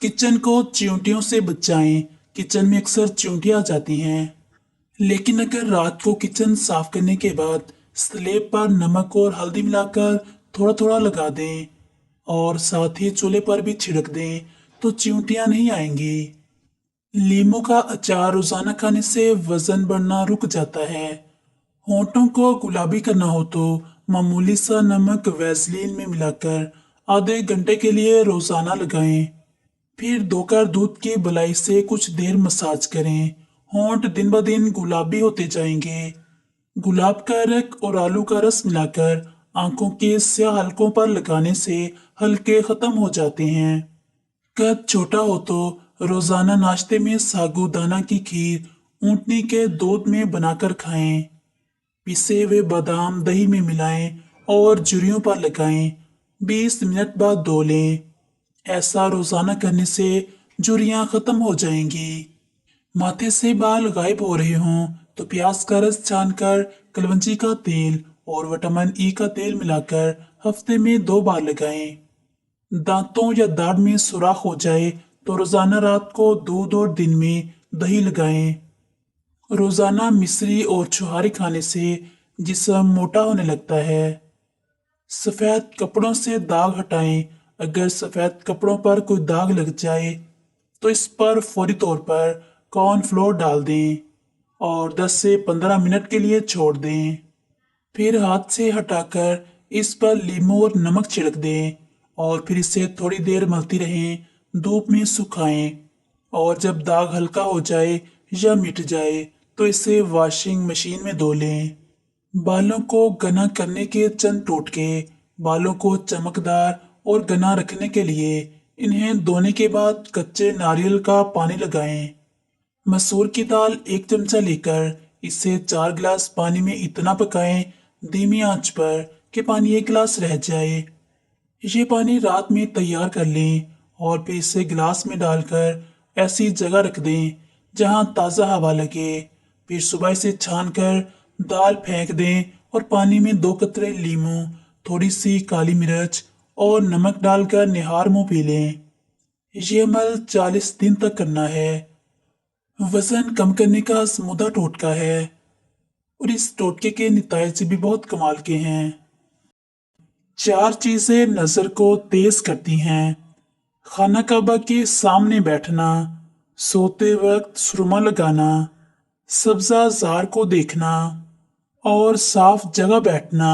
Kitchen को चींटियों से बचाएं। किचन में अक्सर चींटियां आ जाती हैं। लेकिन अगर रात को किचन साफ करने के बाद स्लेब पर नमक और हल्दी मिलाकर थोड़ा थोड़ा लगा दें और साथ ही चूल्हे पर भी छिड़क दें तो चींटियां नहीं आएंगी। लीमू का अचार रोजाना खाने से वजन बढ़ना रुक जाता है। होंठों को गुलाबी करना हो तो मामूली सा नमक वैसलीन में मिलाकर आधे घंटे के लिए रोजाना लगाएं। फिर धोकर दूध की मलाई से कुछ देर मसाज करें। होंठ दिन ब दिन गुलाबी होते जाएंगे। गुलाब का रख और आलू का रस मिलाकर आंखों के स्याह हलकों पर लगाने से हल्के खत्म हो जाते हैं। कद छोटा हो तो रोजाना नाश्ते में साबूदाना की खीर ऊंटनी के दूध में बनाकर खाएं। पिसे हुए बादाम दही में मिलाएं और झुर्रियों पर लगाएं। 20 मिनट बाद धो लें। ऐसा रोजाना करने से झुर्रियां खत्म हो जाएंगी। माथे से बाल गायब हो रहे हों तो प्याज का रस छानकर कलवंजी का तेल और विटामिन ई का तेल मिलाकर हफ्ते में 2 बार लगाएं। दांतों या दाढ़ में सुराख हो जाए तो रोजाना रात को दूध और दिन में दही लगाएं। रोजाना मिश्री और छुहारी खाने से जिस्म मोटा होने लगता है। सफेद कपड़ों से दाग हटाएं। अगर सफेद कपड़ों पर कोई दाग लग जाए तो इस पर फौरी तौर पर कॉर्नफ्लोर डाल दें और 10 से 15 मिनट के लिए छोड़ दें। फिर हाथ से हटाकर इस पर लीमू और नमक छिड़क दें और फिर इसे थोड़ी देर मलती रहें। धूप में सुखाएं और जब दाग हल्का हो जाए या मिट जाए तो इसे वॉशिंग मशीन में धो लें। बालों को घना करने के चंद टोटके। बालों को चमकदार और घना रखने के लिए इन्हें धोने के बाद कच्चे नारियल का पानी लगाएं। मसूर की दाल 1 चमचा लेकर इसे 4 गिलास पानी में इतना पकाएं धीमी आंच पर कि पानी 1 गिलास रह जाए। ये पानी रात में तैयार कर लें और फिर इसे गिलास में डालकर ऐसी जगह रख दें जहां ताज़ा हवा लगे। फिर सुबह इसे छानकर दाल फेंक दें और पानी में 2 कतरे लीमू, थोड़ी सी काली मिर्च और नमक डालकर निहार मुंह पी लें। ये अमल 40 दिन तक करना है। वजन कम करने का स्मूदा टोटका है और इस टोटके के नतीजे भी बहुत कमाल के हैं। 4 चीजें नजर को तेज करती हैं। खाना काबा के सामने बैठना, सोते वक्त सुरमा लगाना, सब्जा जार को देखना और साफ जगह बैठना।